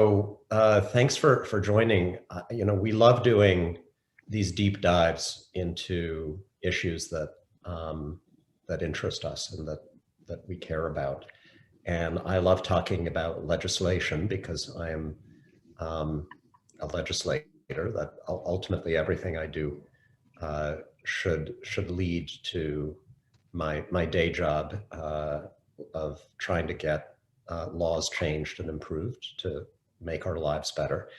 Thanks for joining. We love doing these deep dives into issues that interest us and that we care about. And I love talking about legislation because I am a legislator. That ultimately everything I do should lead to my day job of trying to get laws changed and improved to make our lives better.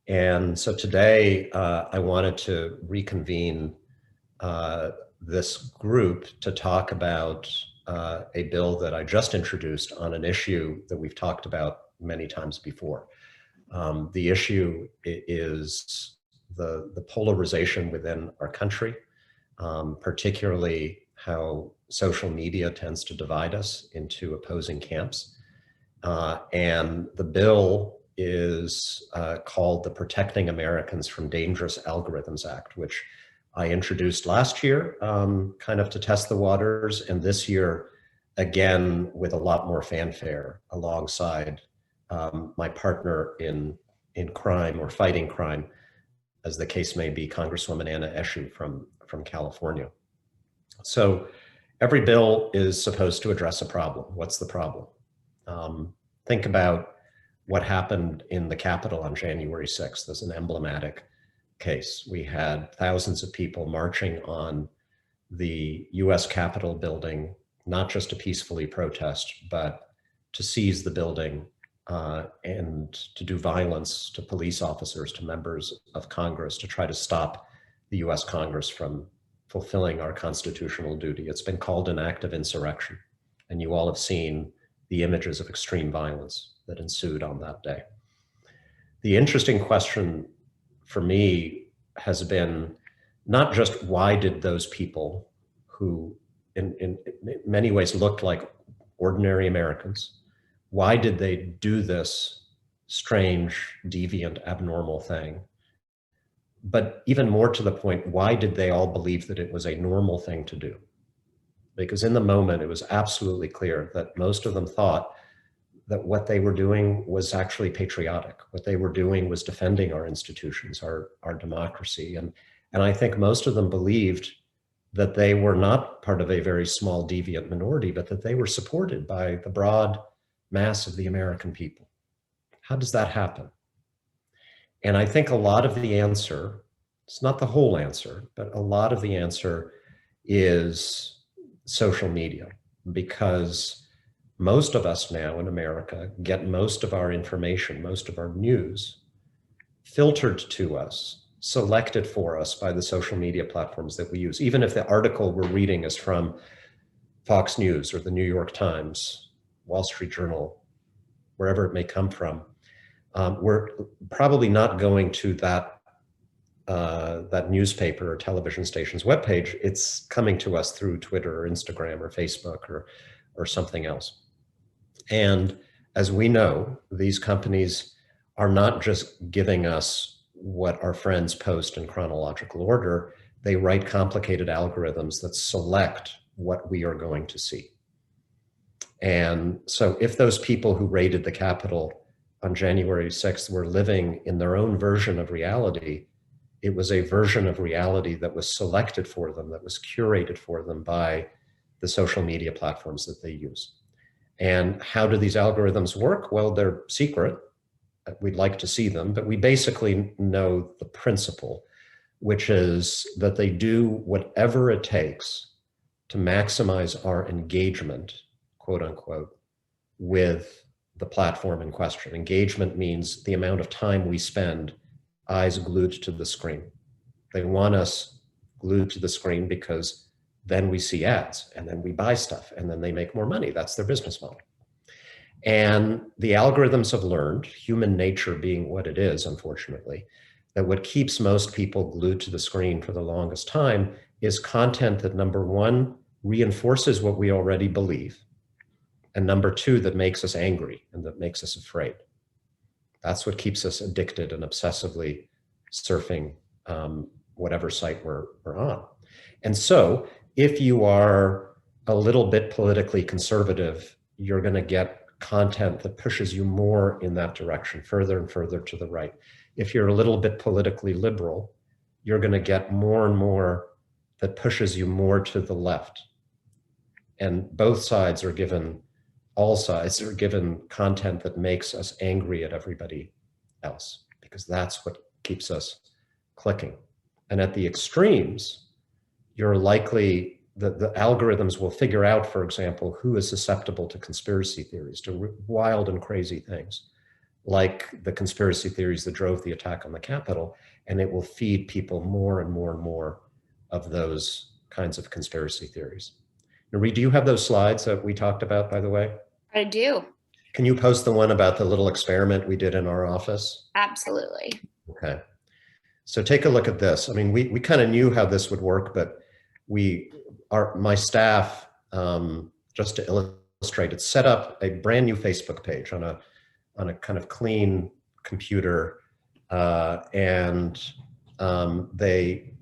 And so today I wanted to reconvene this group to talk about a bill that I just introduced on an issue that we've talked about many times before. The issue is the polarization within our country, particularly how social media tends to divide us into opposing camps. And the bill is called the Protecting Americans from Dangerous Algorithms Act, which I introduced last year kind of to test the waters, and this year again with a lot more fanfare alongside my partner in crime or fighting crime, as the case may be, Congresswoman Anna Eshoo from California. So every bill is supposed to address a problem. What's the problem? Think about what happened in the Capitol on January 6th as an emblematic case. We had thousands of people marching on the US Capitol building, not just to peacefully protest, but to seize the building and to do violence to police officers, to members of Congress, to try to stop the US Congress from fulfilling our constitutional duty. It's been called an act of insurrection, and you all have seen the images of extreme violence that ensued on that day. The interesting question for me has been not just why did those people who in many ways looked like ordinary Americans, why did they do this strange, deviant, abnormal thing? But even more to the point, why did they all believe that it was a normal thing to do? Because in the moment, it was absolutely clear that most of them thought that what they were doing was actually patriotic. What they were doing was defending our institutions, our democracy. And I think most of them believed that they were not part of a very small deviant minority, but that they were supported by the broad mass of the American people. How does that happen? And I think a lot of the answer, it's not the whole answer, but a lot of the answer is social media, because most of us now in America get most of our information, most of our news filtered to us, selected for us by the social media platforms that we use. Even if the article we're reading is from Fox News or the New York Times, Wall Street Journal, wherever it may come from, we're probably not going to that newspaper or television station's webpage. It's coming to us through Twitter or Instagram or Facebook or something else. And as we know, these companies are not just giving us what our friends post in chronological order. They write complicated algorithms that select what we are going to see. And so if those people who raided the Capitol on January 6th were living in their own version of reality, it was a version of reality that was selected for them, that was curated for them by the social media platforms that they use. And how do these algorithms work? Well, they're secret. We'd like to see them, but we basically know the principle, which is that they do whatever it takes to maximize our engagement, quote unquote, with the platform in question. Engagement means the amount of time we spend eyes glued to the screen. They want us glued to the screen because then we see ads and then we buy stuff and then they make more money. That's their business model. And the algorithms have learned, human nature being what it is, unfortunately, that what keeps most people glued to the screen for the longest time is content that, number one, reinforces what we already believe, and number two, that makes us angry and that makes us afraid. That's what keeps us addicted and obsessively surfing whatever site we're on. And so if you are a little bit politically conservative, you're going to get content that pushes you more in that direction, further and further to the right. If you're a little bit politically liberal, you're going to get more and more that pushes you more to the left. And both sides are given, all sides are given content that makes us angry at everybody else, because that's what keeps us clicking. And at the extremes, you're likely, the algorithms will figure out, for example, who is susceptible to conspiracy theories, to wild and crazy things, like the conspiracy theories that drove the attack on the Capitol, and it will feed people more and more and more of those kinds of conspiracy theories. Marie, do you have those slides that we talked about, by the way? I do. Can you post the one about the little experiment we did in our office? Absolutely. Okay. So take a look at this. I mean, we kind of knew how this would work, but my staff, just to illustrate it, set up a brand new Facebook page on a kind of clean computer, and they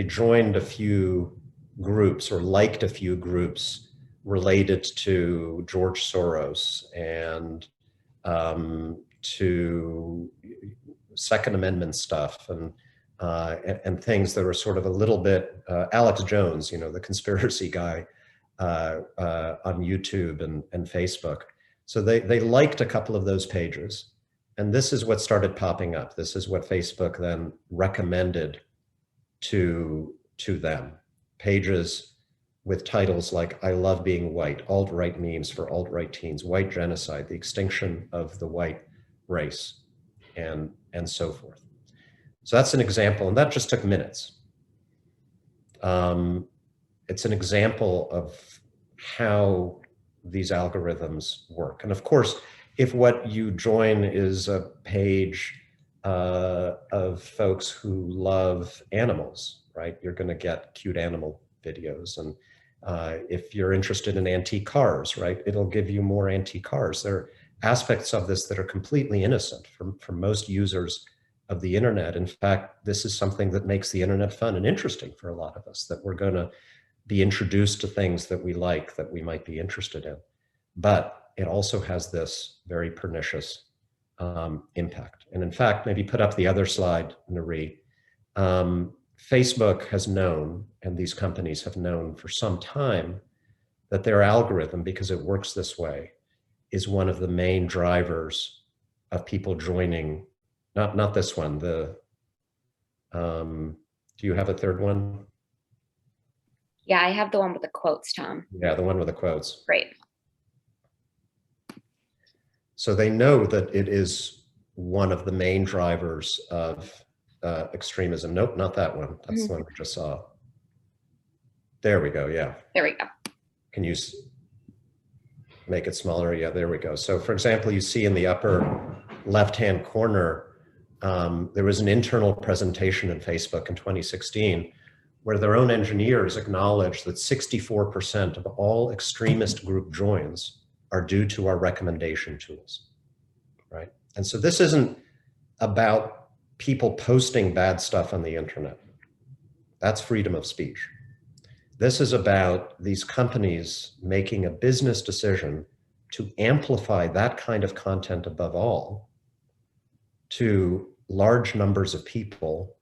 joined a few groups, or liked a few groups related to George Soros and to Second Amendment stuff, and things that were sort of a little bit Alex Jones, you know, the conspiracy guy, on YouTube and Facebook. So they liked a couple of those pages, and this is what started popping up. This is what Facebook then recommended to them. Pages with titles like "I love being white," alt-right memes for alt-right teens, white genocide, the extinction of the white race, and so forth. So that's an example, and that just took minutes. It's an example of how these algorithms work. And of course, if what you join is a page of folks who love animals, right, you're going to get cute animal videos. And if you're interested in antique cars, right, it'll give you more antique cars. There are aspects of this that are completely innocent for most users of the internet. In fact, this is something that makes the internet fun and interesting for a lot of us, that we're going to be introduced to things that we like, that we might be interested in. But it also has this very pernicious impact. And in fact, maybe put up the other slide, Nari. Facebook has known, and these companies have known for some time, that their algorithm, because it works this way, is one of the main drivers of people joining. Not this one. Do you have a third one? Yeah, I have the one with the quotes, Tom. Yeah, the one with the quotes. Great. So they know that it is one of the main drivers of extremism. Nope, not that one. That's the one we just saw. There we go. Yeah. There we go. Can you make it smaller? Yeah, there we go. So for example, you see in the upper left-hand corner, there was an internal presentation in Facebook in 2016 where their own engineers acknowledged that 64% of all extremist group joins are due to our recommendation tools, right? And so this isn't about people posting bad stuff on the internet. That's freedom of speech. This is about these companies making a business decision to amplify that kind of content above all to large numbers of people,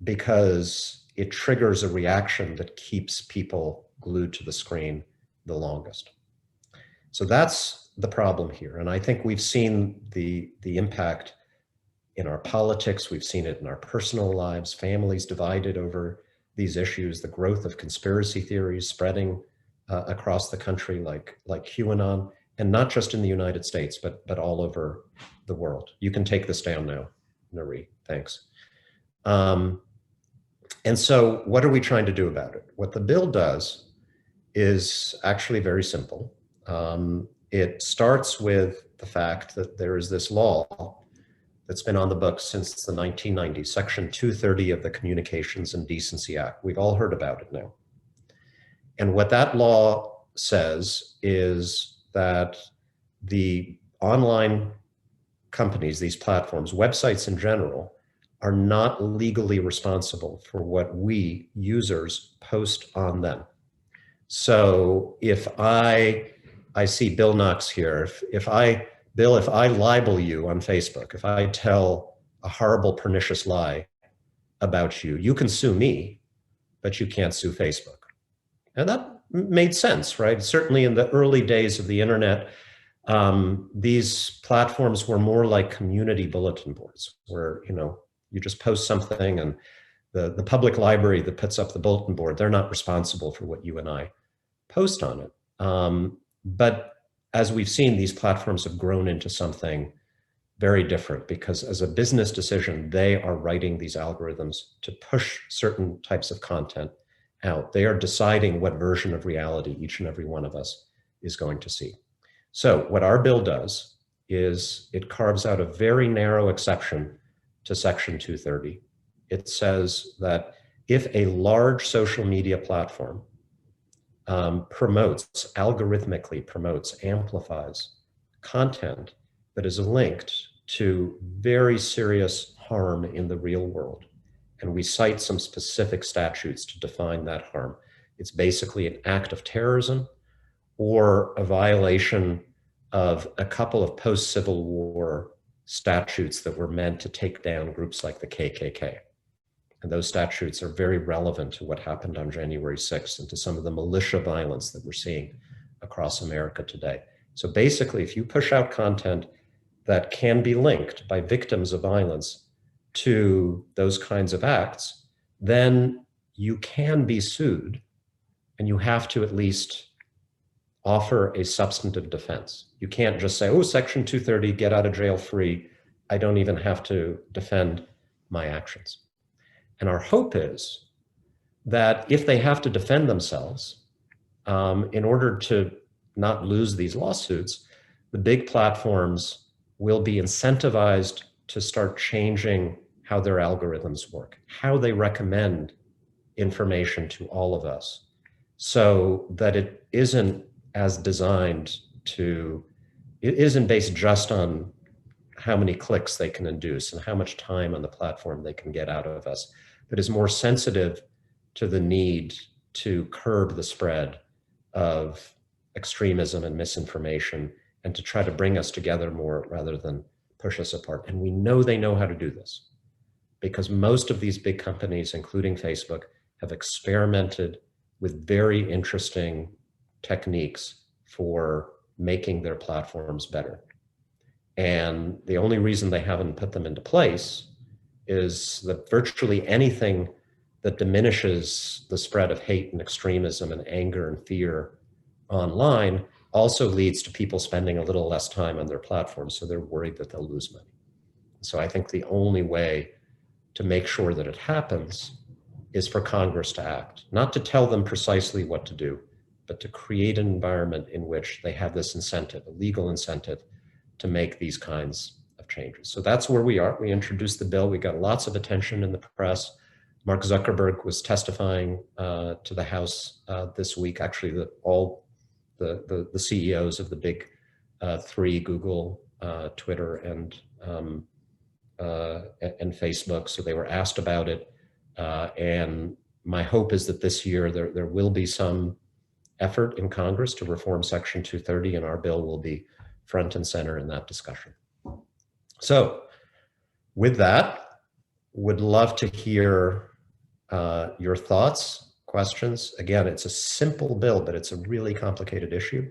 because it triggers a reaction that keeps people glued to the screen the longest. So that's the problem here. And I think we've seen the impact in our politics. We've seen it in our personal lives, families divided over these issues, the growth of conspiracy theories spreading across the country like QAnon, and not just in the United States, but all over the world. You can take this down now, Nari, thanks. And so what are we trying to do about it? What the bill does is actually very simple. It starts with the fact that there is this law that's been on the books since the 1990s, Section 230 of the Communications and Decency Act. We've all heard about it now. And what that law says is that the online companies, these platforms, websites in general, are not legally responsible for what we users post on them. So if I I see Bill Knox here. If I libel you on Facebook, if I tell a horrible, pernicious lie about you, you can sue me, but you can't sue Facebook. And that made sense, right? Certainly in the early days of the internet, these platforms were more like community bulletin boards where, you just post something and the public library that puts up the bulletin board, they're not responsible for what you and I post on it. But as we've seen, these platforms have grown into something very different because as a business decision, they are writing these algorithms to push certain types of content out. They are deciding what version of reality each and every one of us is going to see. So what our bill does is it carves out a very narrow exception to Section 230. It says that if a large social media platform algorithmically promotes, amplifies content that is linked to very serious harm in the real world, and we cite some specific statutes to define that harm. It's basically an act of terrorism or a violation of a couple of post-Civil War statutes that were meant to take down groups like the KKK. And those statutes are very relevant to what happened on January 6th and to some of the militia violence that we're seeing across America today. So basically, if you push out content that can be linked by victims of violence to those kinds of acts, then you can be sued and you have to at least offer a substantive defense. You can't just say, oh, Section 230, get out of jail free. I don't even have to defend my actions. And our hope is that if they have to defend themselves, in order to not lose these lawsuits, the big platforms will be incentivized to start changing how their algorithms work, how they recommend information to all of us, so that it isn't based just on how many clicks they can induce and how much time on the platform they can get out of us, but is more sensitive to the need to curb the spread of extremism and misinformation and to try to bring us together more rather than push us apart. And we know they know how to do this because most of these big companies, including Facebook, have experimented with very interesting techniques for making their platforms better. And the only reason they haven't put them into place is that virtually anything that diminishes the spread of hate and extremism and anger and fear online also leads to people spending a little less time on their platforms, so they're worried that they'll lose money. So I think the only way to make sure that it happens is for Congress to act, not to tell them precisely what to do, but to create an environment in which they have this incentive, a legal incentive, to make these kinds of changes. So that's where we are. We introduced the bill. We got lots of attention in the press. Mark Zuckerberg was testifying to the House this week. Actually, all the CEOs of the big three, Google, Twitter, and Facebook. So they were asked about it. And my hope is that this year there will be some effort in Congress to reform Section 230, and our bill will be front and center in that discussion. So with that, would love to hear your thoughts, questions. Again, it's a simple bill, but it's a really complicated issue.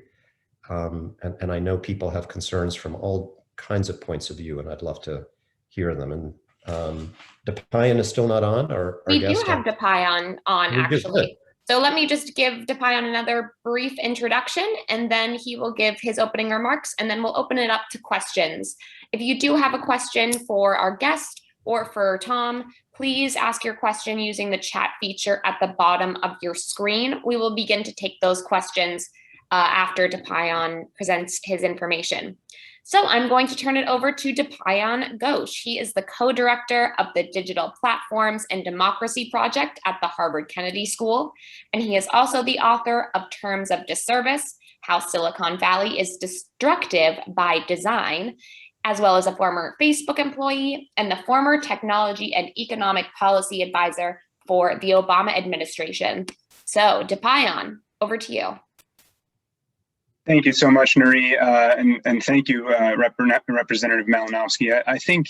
And I know people have concerns from all kinds of points of view, and I'd love to hear them. And Depayan is still not on, or we do have Depayan on actually. So let me just give Depayan another brief introduction, and then he will give his opening remarks, and then we'll open it up to questions. If you do have a question for our guest or for Tom, please ask your question using the chat feature at the bottom of your screen. We will begin to take those questions after Depayan presents his information. So I'm going to turn it over to Depayan Ghosh. He is the co-director of the Digital Platforms and Democracy Project at the Harvard Kennedy School. And he is also the author of Terms of Disservice, How Silicon Valley is Destructive by Design, as well as a former Facebook employee and the former technology and economic policy advisor for the Obama administration. So Depayan, over to you. Thank you so much, Nuri, and thank you, Representative Malinowski. I think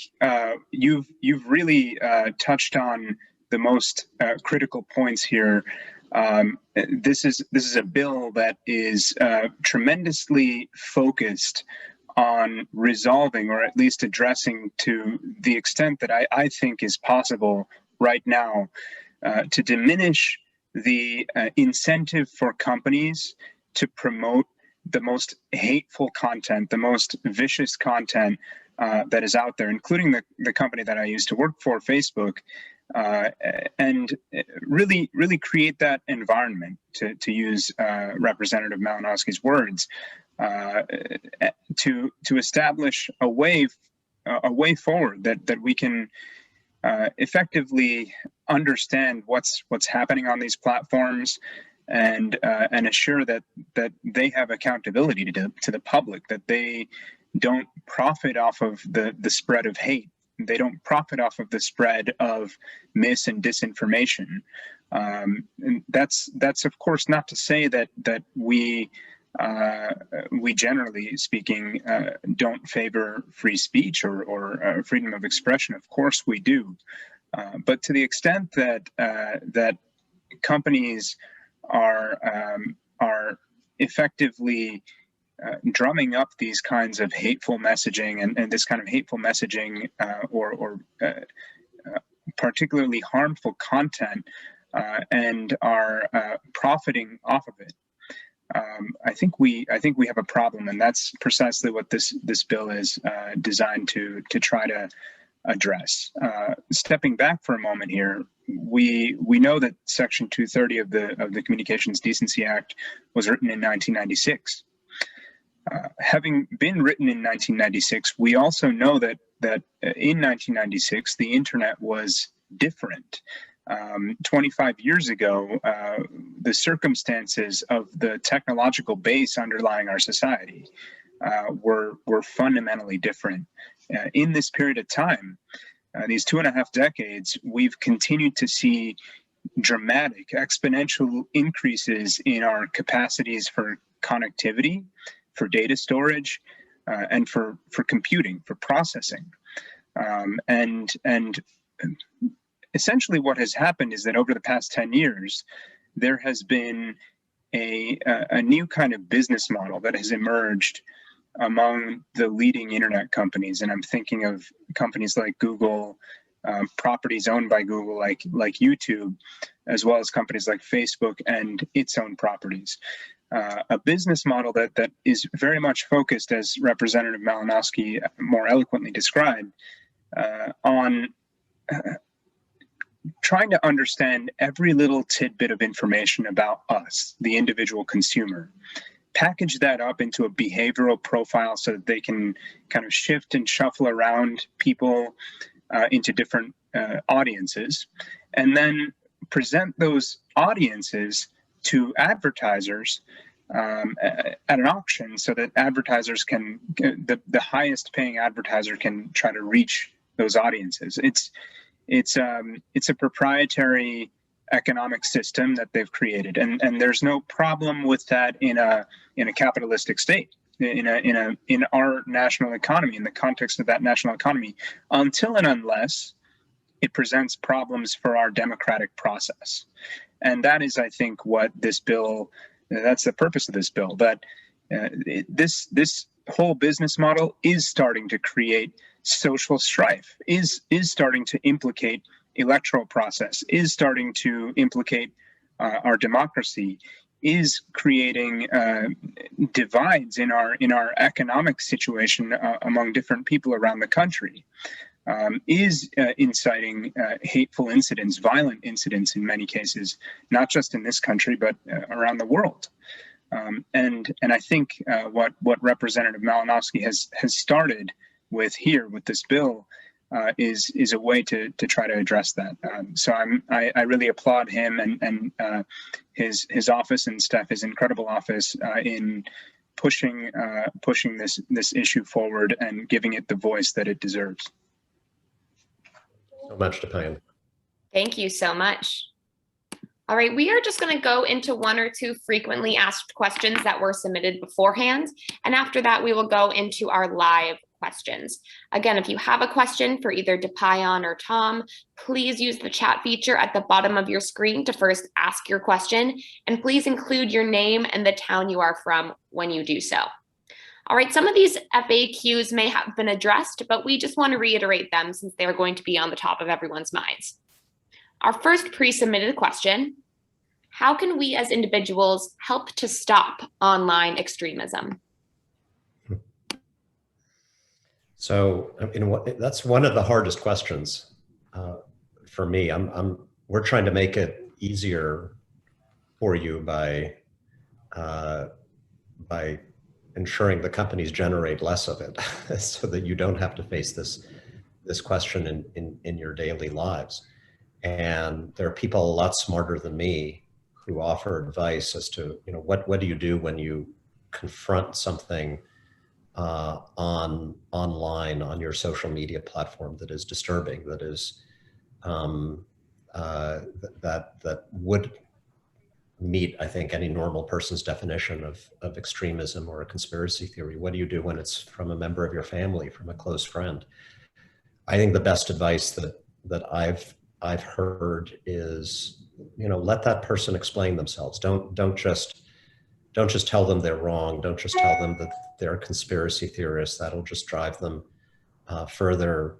you've really touched on the most critical points here. This is a bill that is tremendously focused on resolving, or at least addressing to the extent that I think is possible right now, to diminish the incentive for companies to promote the most hateful content, the most vicious content that is out there, including the company that I used to work for, Facebook, and really create that environment, to use Representative Malinowski's words, to establish a way forward that we can effectively understand what's happening on these platforms, and assure that they have accountability to the public, that they don't profit off of the spread of hate. They don't profit off of the spread of mis and disinformation. And that's of course not to say that we generally speaking don't favor free speech or freedom of expression. Of course we do, but to the extent that companies are effectively drumming up these kinds of hateful messaging and this kind of hateful messaging or particularly harmful content, and are profiting off of it. I think we have a problem, and that's precisely what this bill is designed to try to address. Stepping back for a moment here, we know that Section 230 of the Communications Decency Act was written in 1996. Having been written in 1996, we also know that in 1996 the internet was different. 25 years ago, the circumstances of the technological base underlying our society were fundamentally different. In this period of time, these 2.5 decades, we've continued to see dramatic, exponential increases in our capacities for connectivity, for data storage, and for computing, for processing. And essentially what has happened is that over the past 10 years, there has been a new kind of business model that has emerged among the leading internet companies. And I'm thinking of companies like Google, properties owned by Google like YouTube, as well as companies like Facebook and its own properties. A business model that is very much focused, as Representative Malinowski more eloquently described, on trying to understand every little tidbit of information about us, the individual consumer, package that up into a behavioral profile so that they can kind of shift and shuffle around people into different audiences, and then present those audiences to advertisers at an auction, so that advertisers can, the highest paying advertiser can try to reach those audiences. It's a proprietary economic system that they've created, and there's no problem with that in a capitalistic state, in our national economy, in the context of that national economy, until and unless it presents problems for our democratic process. And that is, I think, what this bill, that's the purpose of this bill, that this whole business model is starting to create social strife, is starting to implicate electoral process, is starting to implicate our democracy, is creating divides in our economic situation among different people around the country, is inciting hateful incidents, violent incidents in many cases, not just in this country, but around the world. And I think what Representative Malinowski has started with here with this bill is a way to try to address that. So I really applaud him and his office and staff, his incredible office, in pushing this issue forward and giving it the voice that it deserves. So much, Dipayan. Thank you so much. All right, we are just going to go into one or two frequently asked questions that were submitted beforehand. And after that, we will go into our live questions. Again, if you have a question for either Depayan or Tom, please use the chat feature at the bottom of your screen to first ask your question. And please include your name and the town you are from when you do so. All right, some of these FAQs may have been addressed, but we just want to reiterate them since they're going to be on the top of everyone's minds. Our first pre-submitted question: how can we as individuals help to stop online extremism? So, that's one of the hardest questions for me. We're trying to make it easier for you by ensuring the companies generate less of it, so that you don't have to face this question in your daily lives. And there are people a lot smarter than me who offer advice as to, what do you do when you confront something online on your social media platform that is disturbing, that is that would meet, I think, any normal person's definition of extremism or a conspiracy theory. What do you do when it's from a member of your family, from a close friend? I think the best advice that I've heard is, let that person explain themselves. Don't just tell them they're wrong. Don't just tell them that they're conspiracy theorists. That'll just drive them further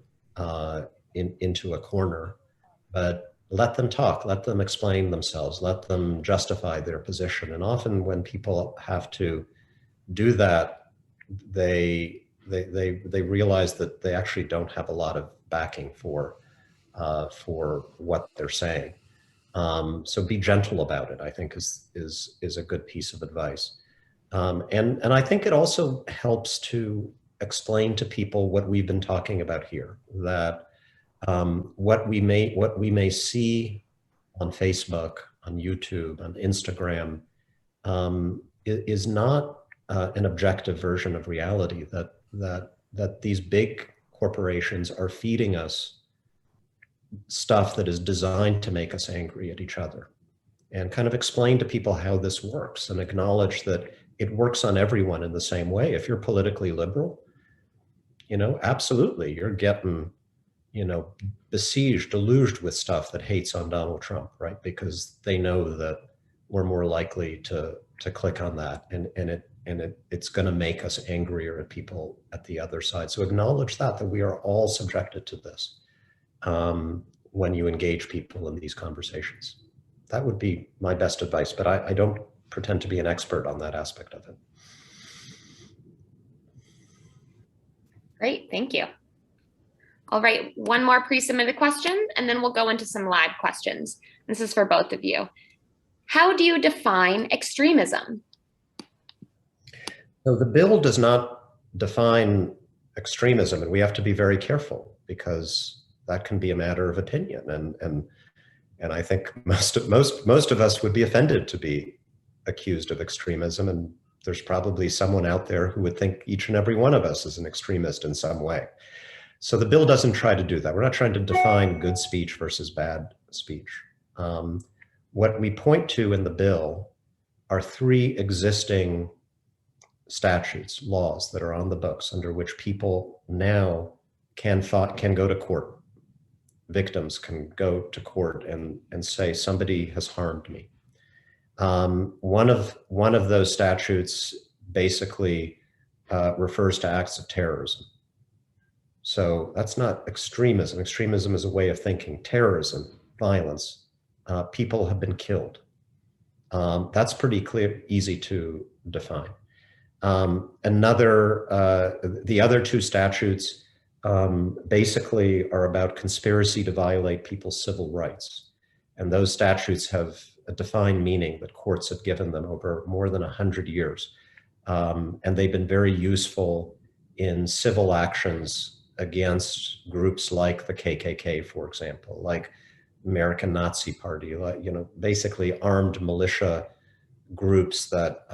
into a corner. But let them talk. Let them explain themselves. Let them justify their position. And often, when people have to do that, they realize that they actually don't have a lot of backing for what they're saying. So be gentle about it, I think, is a good piece of advice. And I think it also helps to explain to people what we've been talking about here, that what we may see on Facebook, on YouTube, on Instagram, is not an objective version of reality, that these big corporations are feeding us stuff that is designed to make us angry at each other, and kind of explain to people how this works and acknowledge that it works on everyone in the same way. If you're politically liberal, absolutely, you're getting, besieged, deluged with stuff that hates on Donald Trump, right? Because they know that we're more likely to click on that, and it's going to make us angrier at people at the other side. So acknowledge that we are all subjected to this. When you engage people in these conversations. That would be my best advice, but I don't pretend to be an expert on that aspect of it. Great, thank you. All right, one more pre-submitted question, and then we'll go into some live questions. This is for both of you. How do you define extremism? So the bill does not define extremism, and we have to be very careful, because that can be a matter of opinion, and I think most of us would be offended to be accused of extremism, and there's probably someone out there who would think each and every one of us is an extremist in some way. So the bill doesn't try to do that. We're not trying to define good speech versus bad speech. What we point to in the bill are 3 existing statutes, laws that are on the books, under which people now can go to court. Victims can go to court and say, somebody has harmed me. One of those statutes basically refers to acts of terrorism. So that's not extremism. Extremism is a way of thinking. Terrorism, violence, people have been killed. That's pretty clear, easy to define. The other 2 statutes basically are about conspiracy to violate people's civil rights. And those statutes have a defined meaning that courts have given them over more than 100 years. And they've been very useful in civil actions against groups like the KKK, for example, like American Nazi Party, basically armed militia groups that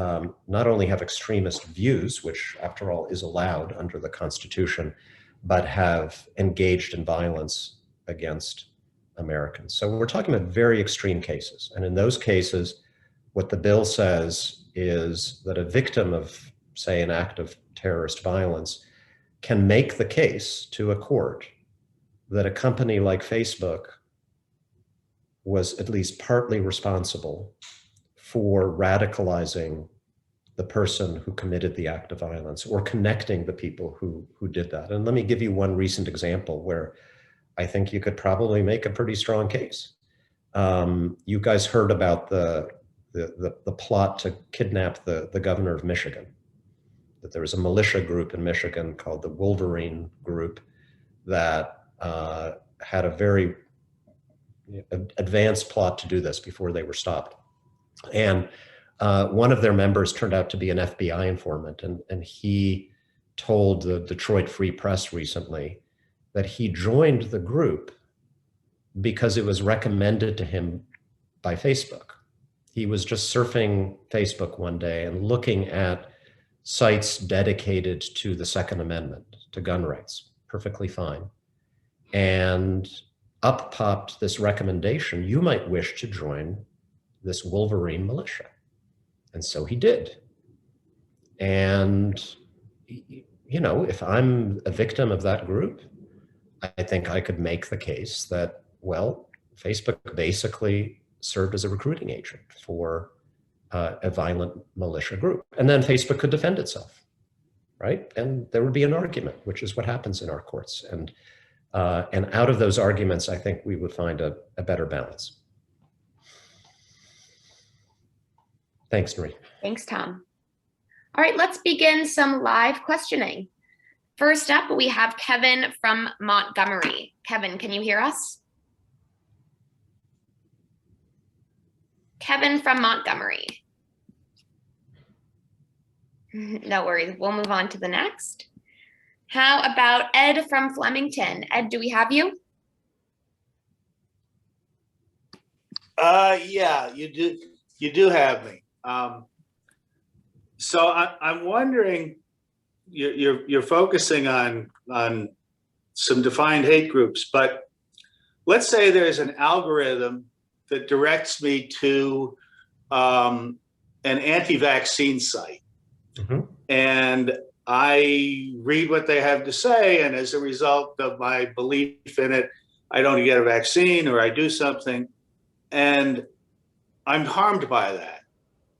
not only have extremist views, which after all is allowed under the Constitution, but have engaged in violence against Americans. So we're talking about very extreme cases. And in those cases, what the bill says is that a victim of, say, an act of terrorist violence can make the case to a court that a company like Facebook was at least partly responsible for radicalizing the person who committed the act of violence or connecting the people who did that. And let me give you one recent example where I think you could probably make a pretty strong case. You guys heard about the plot to kidnap the governor of Michigan, that there was a militia group in Michigan called the Wolverine Group that had a very advanced plot to do this before they were stopped. And one of their members turned out to be an FBI informant, and he told the Detroit Free Press recently that he joined the group because it was recommended to him by Facebook. He was just surfing Facebook one day and looking at sites dedicated to the Second Amendment, to gun rights, perfectly fine. And up popped this recommendation, you might wish to join this Wolverine militia. And so he did. And, you know, if I'm a victim of that group, I think I could make the case that, well, Facebook basically served as a recruiting agent for a violent militia group. And then Facebook could defend itself, right? And there would be an argument, which is what happens in our courts. And out of those arguments, I think we would find a better balance. Thanks, Marie. Thanks, Tom. All right, let's begin some live questioning. First up, we have Kevin from Montgomery. Kevin, can you hear us? Kevin from Montgomery. No worries, we'll move on to the next. How about Ed from Flemington? Ed, do we have you? Yeah, you do have me. So I'm wondering, you're focusing on some defined hate groups, but let's say there's an algorithm that directs me to an anti-vaccine site. Mm-hmm. And I read what they have to say, and as a result of my belief in it, I don't get a vaccine or I do something, and I'm harmed by that.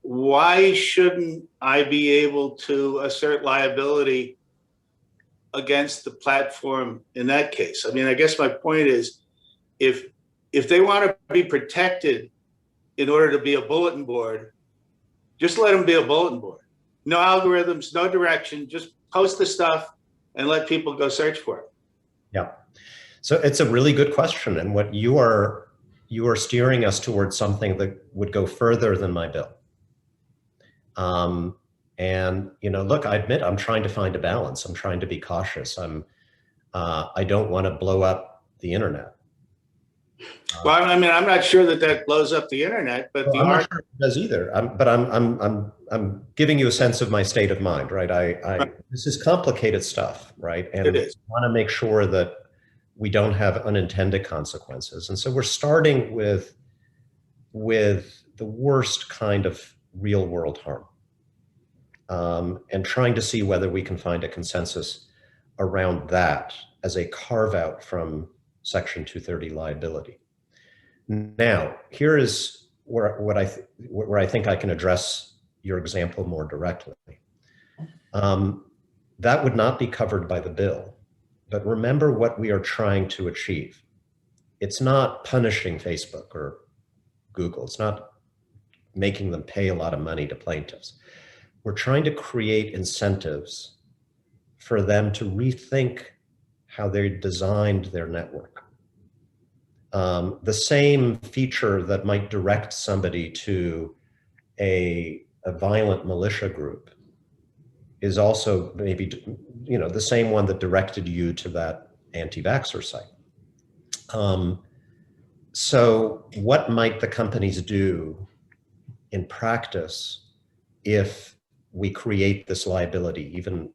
Why shouldn't I be able to assert liability against the platform in that case? I mean, I guess my point is, if they want to be protected in order to be a bulletin board, just let them be a bulletin board. No algorithms, no direction, just post the stuff and let people go search for it. Yeah. So it's a really good question. And what you are steering us towards something that would go further than my bill. And, you know, look, I admit I'm trying to find a balance. I'm trying to be cautious. I don't want to blow up the internet. Well, I mean, I'm not sure that blows up the internet, but I'm not sure it does either. I'm giving you a sense of my state of mind, right? This is complicated stuff, right? And I want to make sure that we don't have unintended consequences. And so we're starting with the worst kind of real world harm, and trying to see whether we can find a consensus around that as a carve out from Section 230 liability. Now, here is where I think I can address your example more directly. That would not be covered by the bill, but remember what we are trying to achieve. It's not punishing Facebook or Google. It's not making them pay a lot of money to plaintiffs. We're trying to create incentives for them to rethink how they designed their network. The same feature that might direct somebody to a violent militia group is also maybe, you know, the same one that directed you to that anti-vaxxer site. So what might the companies do in practice if we create this liability, even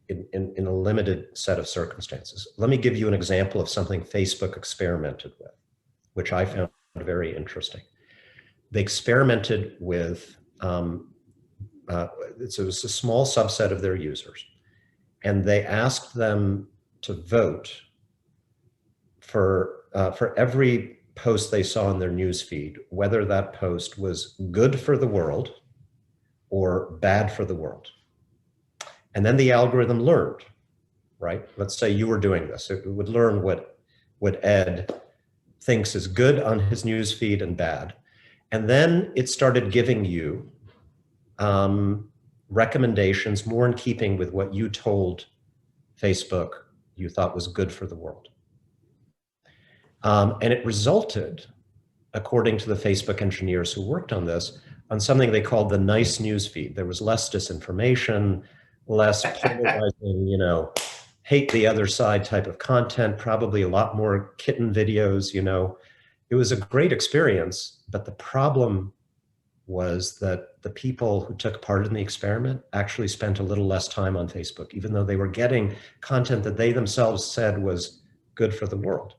in a limited set of circumstances? Let me give you an example of something Facebook experimented with. which I found very interesting. They experimented with, it was a small subset of their users, and they asked them to vote for every post they saw in their news feed, whether that post was good for the world or bad for the world. And then the algorithm learned, right? Let's say you were doing this. It would learn what Ed thinks is good on his news feed and bad. And then it started giving you recommendations more in keeping with what you told Facebook you thought was good for the world. And it resulted, according to the Facebook engineers who worked on this, on something they called the nice news feed. There was less disinformation, less polarizing, hate the other side type of content, probably a lot more kitten videos, It was a great experience, but the problem was that the people who took part in the experiment actually spent a little less time on Facebook, even though they were getting content that they themselves said was good for the world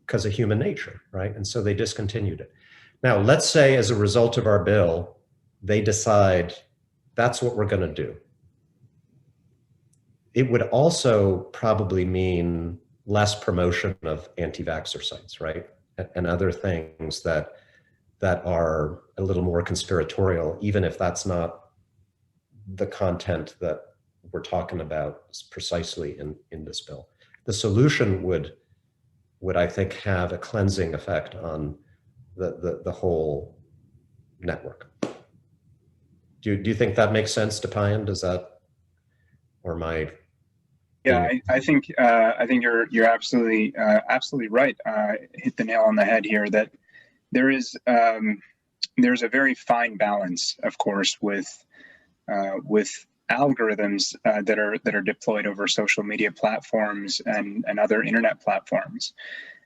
because of human nature, right? And so they discontinued it. Now, let's say as a result of our bill, they decide that's what we're going to do. It would also probably mean less promotion of anti-vaxxer sites, right? And other things that are a little more conspiratorial, even if that's not the content that we're talking about precisely in this bill. The solution would I think have a cleansing effect on the whole network. Do you think that makes sense, Depayan? Does that, or my? Yeah, I think you're absolutely right. Hit the nail on the head here. That there's a very fine balance, of course, with algorithms that are deployed over social media platforms and other internet platforms,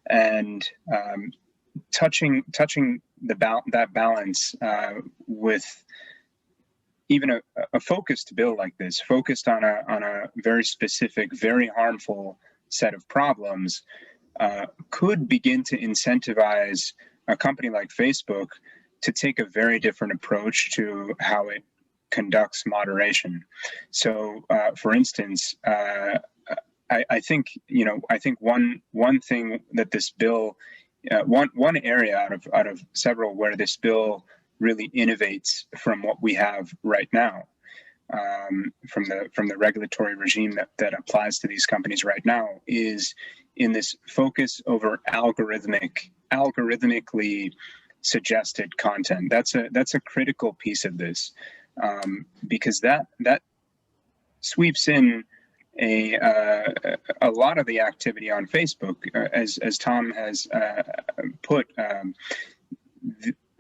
and touching that balance with even a focused bill like this, focused on a very specific, very harmful set of problems, could begin to incentivize a company like Facebook to take a very different approach to how it conducts moderation. So, for instance, I think one thing that this bill, one area out of several where this bill really innovates from what we have right now, from the regulatory regime that applies to these companies right now, is in this focus over algorithmically suggested content. That's a critical piece of this, because that sweeps in a lot of the activity on Facebook, as Tom has put.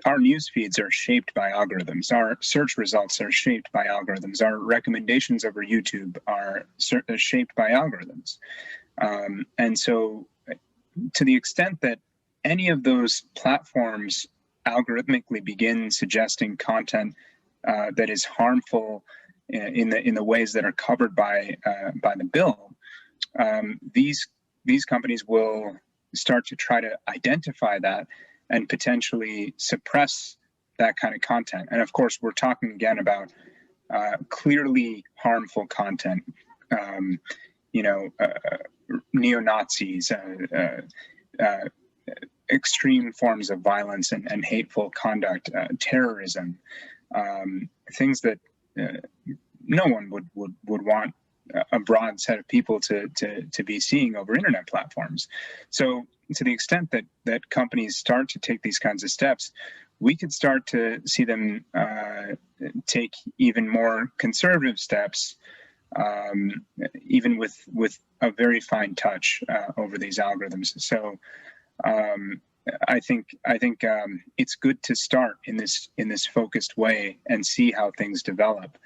Our news feeds are shaped by algorithms. Our search results are shaped by algorithms. Our recommendations over YouTube are shaped by algorithms. And so, to the extent that any of those platforms algorithmically begin suggesting content that is harmful in the ways that are covered by the bill, these companies will start to try to identify that and potentially suppress that kind of content. And of course, we're talking again about clearly harmful content, neo-Nazis, extreme forms of violence and hateful conduct, terrorism, things that no one would want a broad set of people to be seeing over internet platforms. So to the extent that companies start to take these kinds of steps, we could start to see them take even more conservative steps, even with a very fine touch over these algorithms. So I think it's good to start in this focused way and see how things develop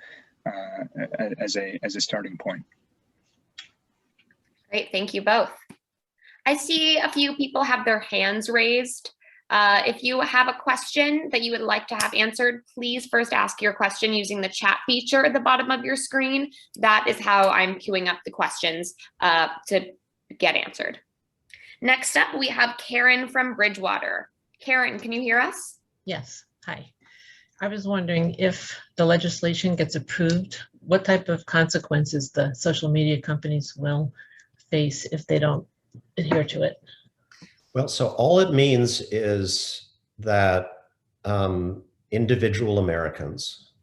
as a starting point. Great, thank you both. I see a few people have their hands raised. If you have a question that you would like to have answered, please first ask your question using the chat feature at the bottom of your screen. That is how I'm queuing up the questions to get answered. Next up, we have Karen from Bridgewater. Karen, can you hear us? Yes. Hi. I was wondering if the legislation gets approved, what type of consequences the social media companies will face if they don't adhere to it? Well, so all it means is that individual Americans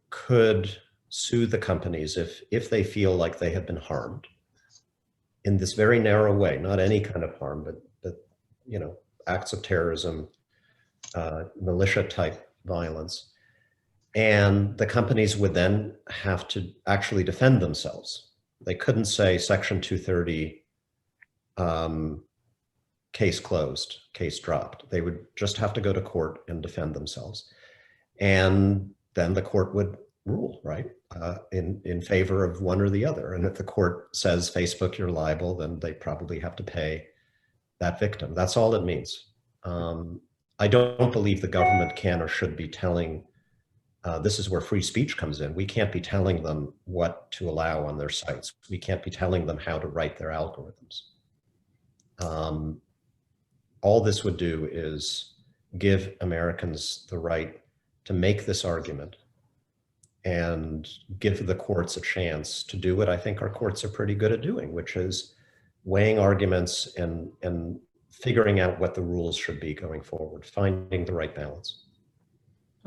could sue the companies if they feel like they have been harmed in this very narrow way, not any kind of harm, but you know, acts of terrorism, militia type violence. And the companies would then have to actually defend themselves. They couldn't say Section 230, case closed, case dropped. They would just have to go to court and defend themselves. And then the court would rule, right, in favor of one or the other. And if the court says, Facebook, you're liable, then they probably have to pay that victim. That's all it means. I don't believe the government can or should be telling, this is where free speech comes in. We can't be telling them what to allow on their sites. We can't be telling them how to write their algorithms. All this would do is give Americans the right to make this argument and give the courts a chance to do what I think our courts are pretty good at doing, which is weighing arguments and figuring out what the rules should be going forward, finding the right balance.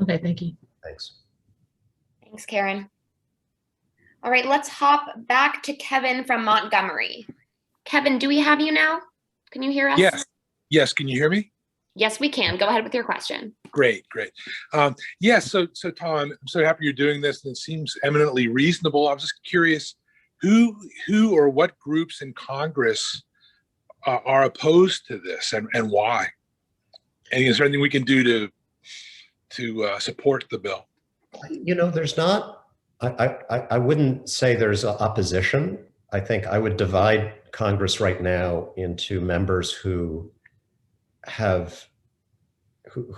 Okay, thank you. Thanks. Thanks, Karen. All right, let's hop back to Kevin from Montgomery. Kevin, do we have you now? Can you hear us? Yes. Yes. Can you hear me? Yes, we can. Go ahead with your question. Great. Yes. So Tom, I'm so happy you're doing this, and it seems eminently reasonable. I was just curious, who or what groups in Congress are opposed to this, and why? And is there anything we can do to support the bill? You know, there's not. I wouldn't say there's opposition. I think I would divide Congress right now into members who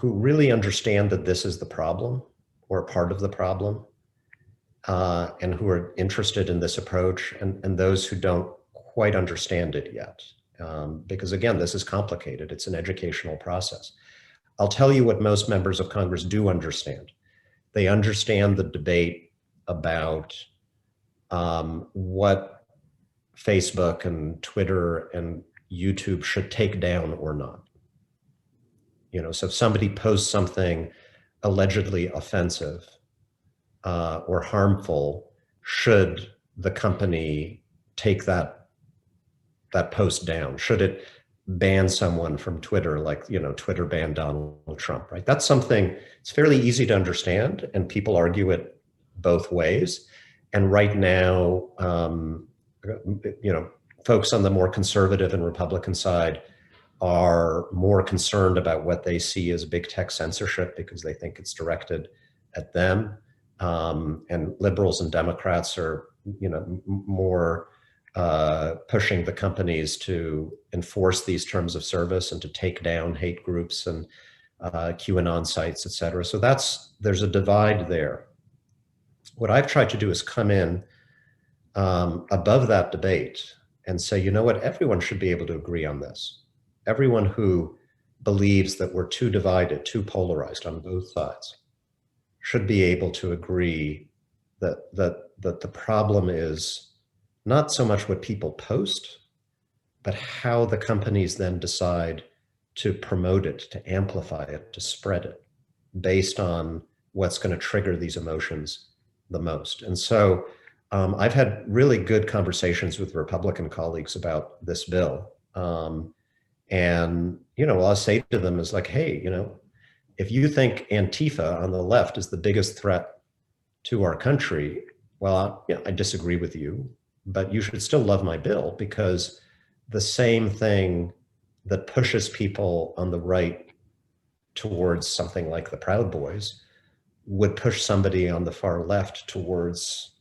really understand that this is the problem or part of the problem, and who are interested in this approach, and those who don't quite understand it yet. Because again, this is complicated. It's an educational process. I'll tell you what most members of Congress do understand. They understand the debate about what Facebook and Twitter and YouTube should take down or not. You know, so if somebody posts something allegedly offensive or harmful, should the company take that post down? Should it ban someone from Twitter, like, you know, Twitter banned Donald Trump, right? That's something, it's fairly easy to understand, and people argue it both ways. And right now, you know, folks on the more conservative and Republican side are more concerned about what they see as big tech censorship because they think it's directed at them. And liberals and Democrats are, you know, more pushing the companies to enforce these terms of service and to take down hate groups and QAnon sites, et cetera. So there's a divide there. What I've tried to do is come in above that debate and say, you know what, everyone should be able to agree on this. Everyone who believes that we're too divided, too polarized on both sides should be able to agree that the problem is not so much what people post, but how the companies then decide to promote it, to amplify it, to spread it based on what's going to trigger these emotions the most. And so I've had really good conversations with Republican colleagues about this bill. And, you know, what I'll say to them is like, hey, you know, if you think Antifa on the left is the biggest threat to our country, well, I disagree with you, but you should still love my bill, because the same thing that pushes people on the right towards something like the Proud Boys would push somebody on the far left towards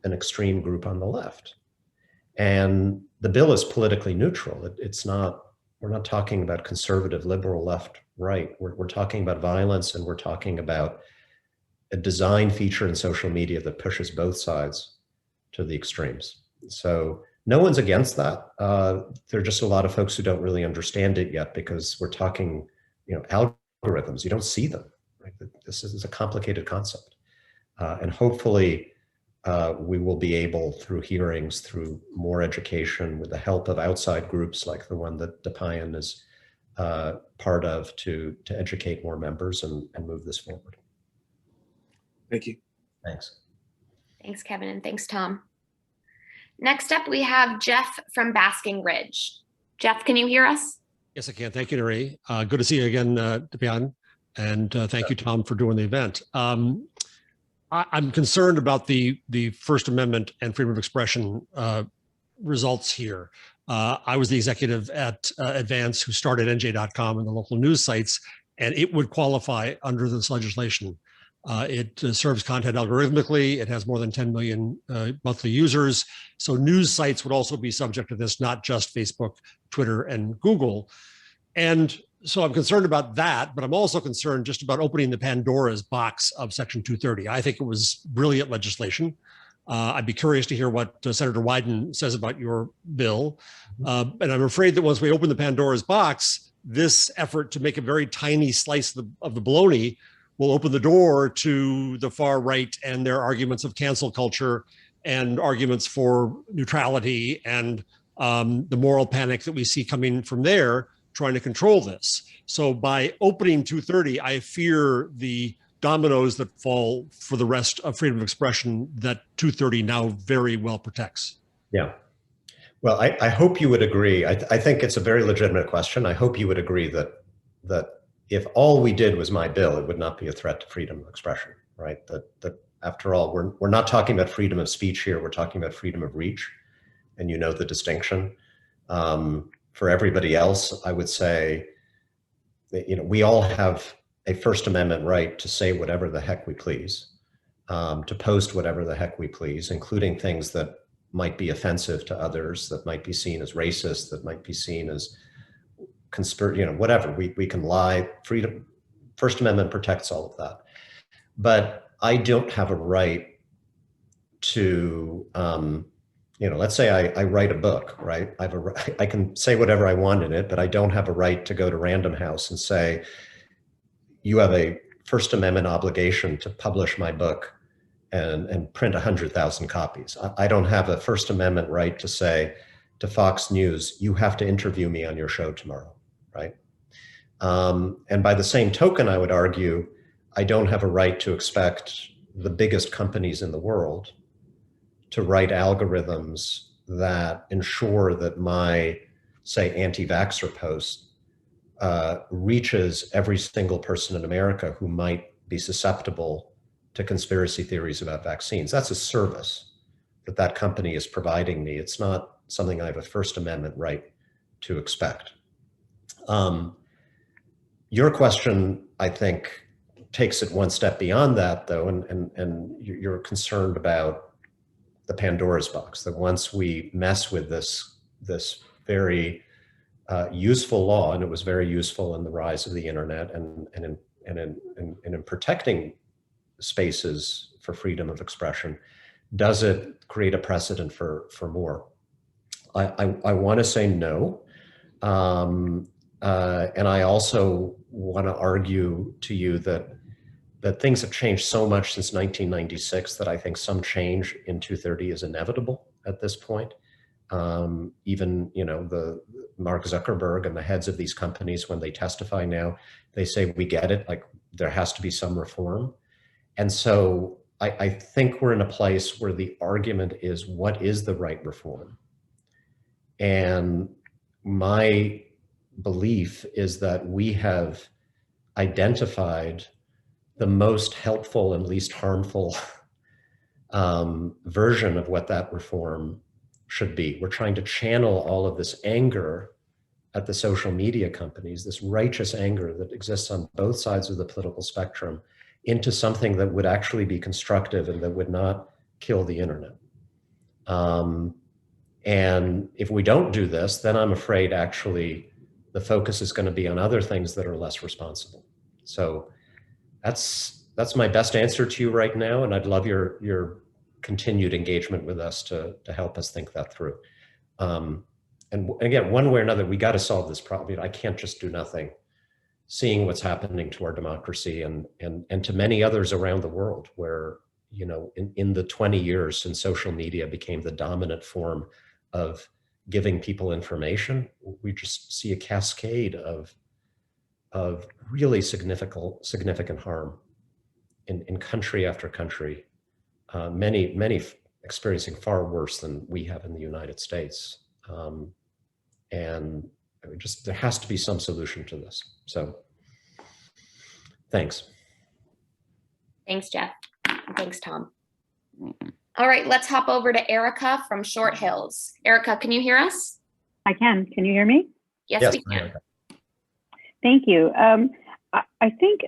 an extreme group on the left. And the bill is politically neutral. It's not, we're not talking about conservative, liberal, left, right. We're talking about violence, and we're talking about a design feature in social media that pushes both sides to the extremes. So No one's against that. There are just a lot of folks who don't really understand it yet because we're talking, algorithms. You don't see them. Right? This is a complicated concept. And hopefully we will be able, through hearings, through more education, with the help of outside groups like the one that Depayan is part of, to educate more members and move this forward. Thank you. Thanks. Thanks, Kevin, and thanks, Tom. Next up, we have Jeff from Basking Ridge. Jeff, can you hear us? Yes, I can. Thank you, Nuri. Good to see you again, Depayan, and thank you, Tom, for doing the event. I'm concerned about the First Amendment and freedom of expression results here. I was the executive at Advance who started NJ.com and the local news sites, and it would qualify under this legislation. It serves content algorithmically. It has more than 10 million monthly users. So news sites would also be subject to this, not just Facebook, Twitter, and Google. And so I'm concerned about that, but I'm also concerned just about opening the Pandora's box of Section 230. I think it was brilliant legislation. I'd be curious to hear what Senator Wyden says about your bill. And I'm afraid that once we open the Pandora's box, this effort to make a very tiny slice of the bologna will open the door to the far right and their arguments of cancel culture and arguments for neutrality and the moral panic that we see coming from there, trying to control this. So by opening 230, I fear the dominoes that fall for the rest of freedom of expression that 230 now very well protects. Yeah. Well, I hope you would agree. I think it's a very legitimate question. I hope you would agree that if all we did was my bill, it would not be a threat to freedom of expression, right? That after all, we're not talking about freedom of speech here. We're talking about freedom of reach, and you know the distinction. For everybody else, I would say that, we all have a First Amendment right to say whatever the heck we please, to post whatever the heck we please, including things that might be offensive to others, that might be seen as racist, that might be seen as whatever. We can lie. Freedom, First Amendment protects all of that. But I don't have a right to, let's say I write a book, right? I can say whatever I want in it, but I don't have a right to go to Random House and say, you have a First Amendment obligation to publish my book and print 100,000 copies. I don't have a First Amendment right to say to Fox News, you have to interview me on your show tomorrow, right? And by the same token, I would argue, I don't have a right to expect the biggest companies in the world to write algorithms that ensure that my, say, anti-vaxxer post reaches every single person in America who might be susceptible to conspiracy theories about vaccines. That's a service that company is providing me. It's not something I have a First Amendment right to expect. Your question, I think, takes it one step beyond that, though, and you're concerned about the Pandora's box, that once we mess with this very useful law, and it was very useful in the rise of the internet and in protecting spaces for freedom of expression, does it create a precedent for more? I want to say no. And I also want to argue to you that things have changed so much since 1996 that I think some change in 230 is inevitable at this point. Even, the Mark Zuckerberg and the heads of these companies, when they testify now, they say, we get it, like there has to be some reform. And so I think we're in a place where the argument is, what is the right reform? And my belief is that we have identified the most helpful and least harmful version of what that reform should be. We're trying to channel all of this anger at the social media companies, this righteous anger that exists on both sides of the political spectrum, into something that would actually be constructive and that would not kill the internet. And if we don't do this, then I'm afraid actually the focus is going to be on other things that are less responsible. So that's my best answer to you right now, and I'd love your continued engagement with us to help us think that through. And again, one way or another, we got to solve this problem. I can't just do nothing. Seeing what's happening to our democracy and to many others around the world, where, you know, in the 20 years since social media became the dominant form of giving people information, we just see a cascade of really significant harm in country after country, many experiencing far worse than we have in the United States. And there has to be some solution to this. So thanks. Thanks, Jeff. Thanks, Tom. All right, let's hop over to Erica from Short Hills. Erica, can you hear us? I can. Can you hear me? Yes, we can. Thank you. I think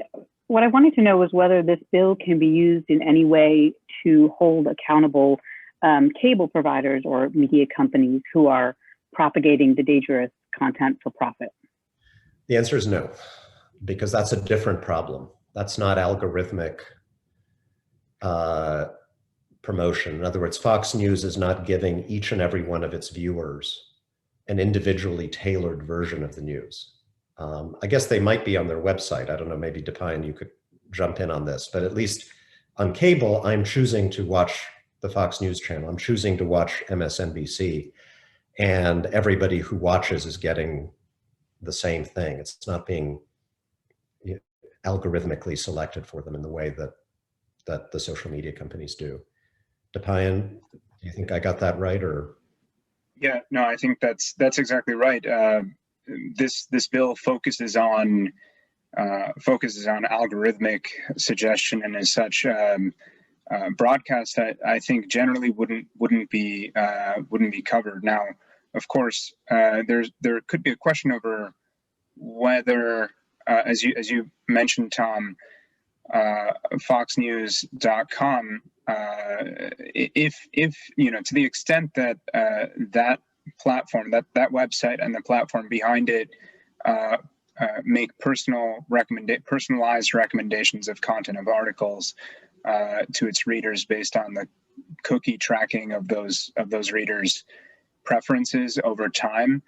what I wanted to know was whether this bill can be used in any way to hold accountable cable providers or media companies who are propagating the dangerous content for profit. The answer is no, because that's a different problem. That's not algorithmic promotion. In other words, Fox News is not giving each and every one of its viewers an individually tailored version of the news. I guess they might be on their website. I don't know, maybe Depian, you could jump in on this, but at least on cable, I'm choosing to watch the Fox News channel. I'm choosing to watch MSNBC, and everybody who watches is getting the same thing. It's not being algorithmically selected for them in the way that the social media companies do. Depian, do you think I got that right, or? Yeah, no, I think that's exactly right. This bill focuses on algorithmic suggestion, and as such, broadcast that I think generally wouldn't be covered. Now, of course, there could be a question over whether, as you mentioned, Tom, FoxNews.com, if you know, to the extent that that platform, that website and the platform behind it make personalized recommendations of content, of articles to its readers based on the cookie tracking of those readers' preferences over time,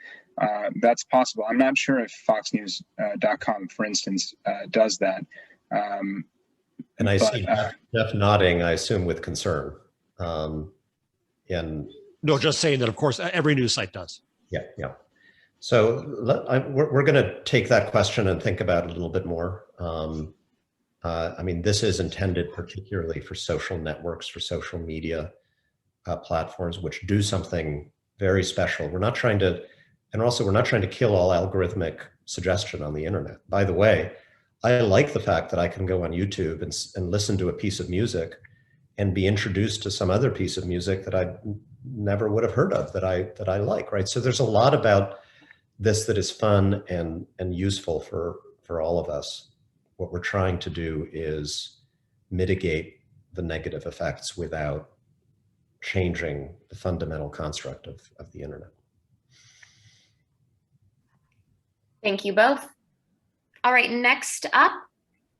that's possible. I'm not sure if FoxNews.com, for instance, does that. And I see Jeff nodding, I assume with concern. No, just saying that, of course, every news site does. Yeah. So we're going to take that question and think about it a little bit more. I mean, this is intended particularly for social networks, for social media platforms, which do something very special. We're not trying to kill all algorithmic suggestion on the internet. By the way, I like the fact that I can go on YouTube and listen to a piece of music and be introduced to some other piece of music that I never would have heard of that I like, right? So there's a lot about this that is fun and useful for all of us. What we're trying to do is mitigate the negative effects without changing the fundamental construct of the internet. Thank you both. All right, next up,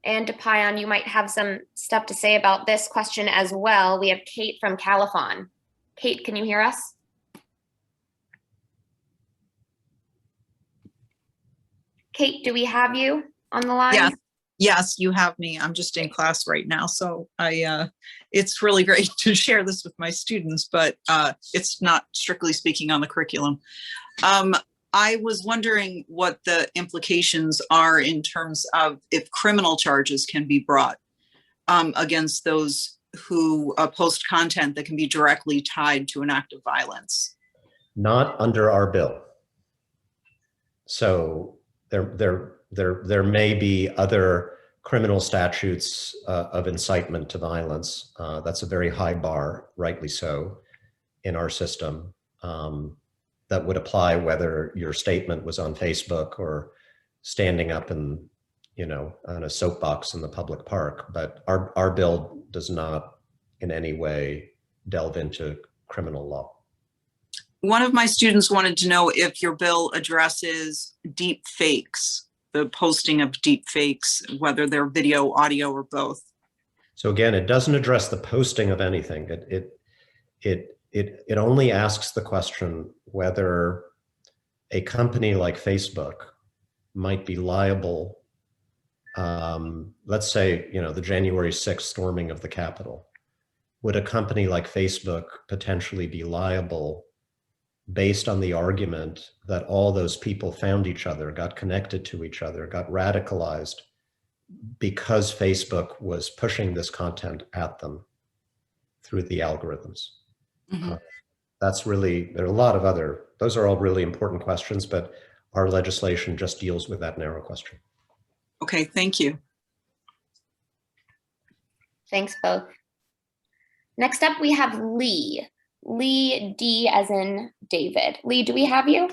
and Depian, you might have some stuff to say about this question as well. We have Kate from Califon. Kate, can you hear us? Kate, do we have you on the line? Yeah. Yes, you have me. I'm just in class right now, so it's really great to share this with my students, but it's not strictly speaking on the curriculum. I was wondering what the implications are in terms of if criminal charges can be brought against those who post content that can be directly tied to an act of violence. Not under our bill. So there may be other criminal statutes of incitement to violence. That's a very high bar, rightly so, in our system. That would apply whether your statement was on Facebook or standing up in, on a soapbox in the public park. But our bill does not in any way delve into criminal law. One of my students wanted to know if your bill addresses deep fakes, the posting of deep fakes, whether they're video, audio, or both. So again, it doesn't address the posting of anything. It only asks the question, whether a company like Facebook might be liable. Let's say, the January 6th storming of the Capitol. Would a company like Facebook potentially be liable based on the argument that all those people found each other, got connected to each other, got radicalized because Facebook was pushing this content at them through the algorithms? Mm-hmm. There are a lot of those are all really important questions, but our legislation just deals with that narrow question. Okay, thank you. Thanks both. Next up, we have Lee. Lee D as in David. Lee, do we have you?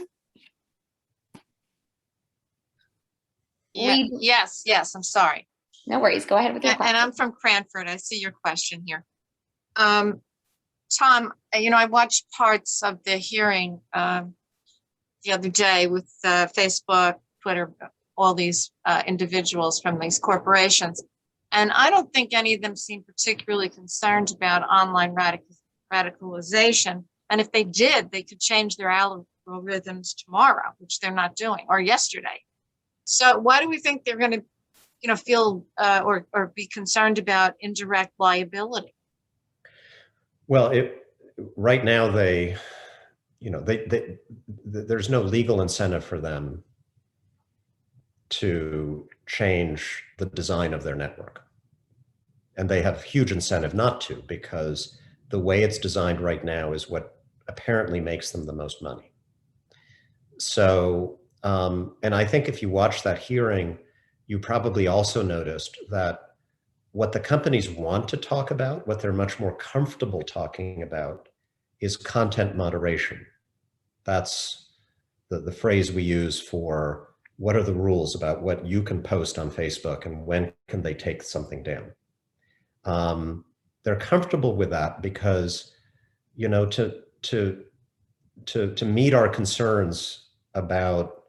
Yeah, Lee, yes, I'm sorry. no worries. Go ahead with your question. And I'm from Cranford. I see your question here. Tom, I watched parts of the hearing the other day with Facebook, Twitter, all these individuals from these corporations. And I don't think any of them seem particularly concerned about online radicalization. And if they did, they could change their algorithms tomorrow, which they're not doing, or yesterday. So why do we think they're going to, feel or be concerned about indirect liability? Well, right now there's no legal incentive for them to change the design of their network. And they have huge incentive not to, because the way it's designed right now is what apparently makes them the most money. So, and I think if you watch that hearing, you probably also noticed that what the companies want to talk about, what they're much more comfortable talking about, is content moderation. That's the phrase we use for what are the rules about what you can post on Facebook and when can they take something down. They're comfortable with that because, to meet our concerns about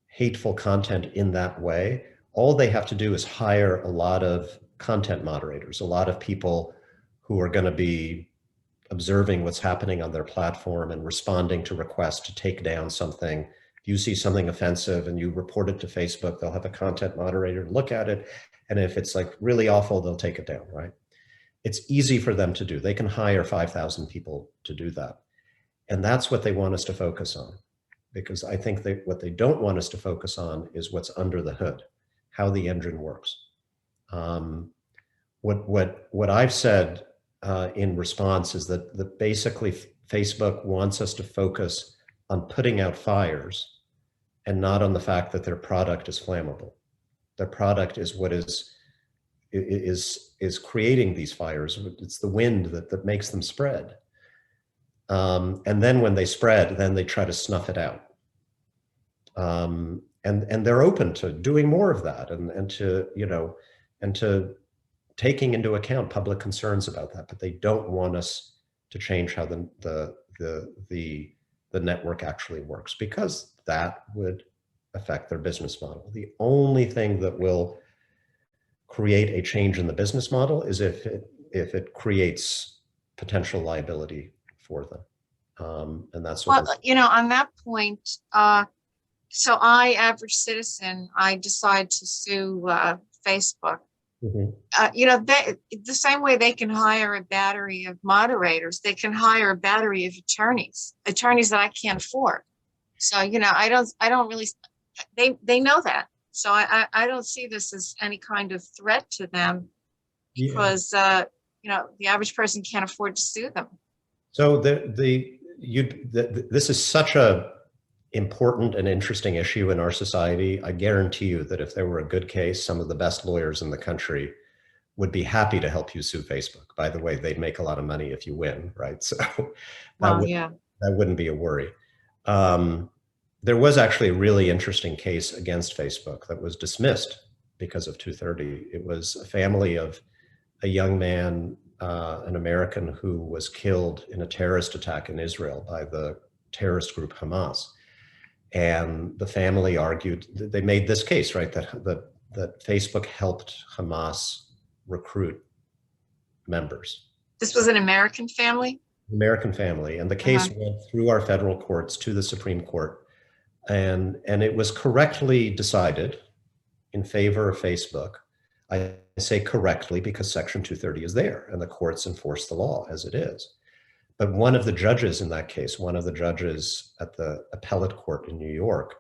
hateful content in that way, all they have to do is hire a lot of content moderators, a lot of people who are going to be observing what's happening on their platform and responding to requests to take down something. If you see something offensive and you report it to Facebook, they'll have a content moderator look at it. And if it's like really awful, they'll take it down, right? It's easy for them to do. They can hire 5,000 people to do that. And that's what they want us to focus on. Because I think what they don't want us to focus on is what's under the hood, how the engine works. What I've said in response is that basically Facebook wants us to focus on putting out fires and not on the fact that their product is flammable. Their product is what is creating these fires. It's the wind that makes them spread. And then when they spread, then they try to snuff it out. And they're open to doing more of that and to taking into account public concerns about that, but they don't want us to change how the network actually works, because that would affect their business model. The only thing that will create a change in the business model is if it creates potential liability for them. And that's what on that point, so average citizen, I decide to sue Facebook. Mm-hmm. The same way they can hire a battery of moderators, they can hire a battery of attorneys that I can't afford. So, I don't really, they know that. So I don't see this as any kind of threat to them because, the average person can't afford to sue them. So this is such a important and interesting issue in our society. I guarantee you that if there were a good case, some of the best lawyers in the country would be happy to help you sue Facebook. By the way, they'd make a lot of money if you win, right? So that wouldn't be a worry. There was actually a really interesting case against Facebook that was dismissed because of 230. It was a family of a young man, an American, who was killed in a terrorist attack in Israel by the terrorist group Hamas. And the family argued, they made this case, right, that Facebook helped Hamas recruit members. This was an American family? American family, and the case went through our federal courts to the Supreme Court, and it was correctly decided in favor of Facebook. I say correctly because Section 230 is there, and the courts enforce the law as it is. But one of the judges in that case, one of the judges at the appellate court in New York,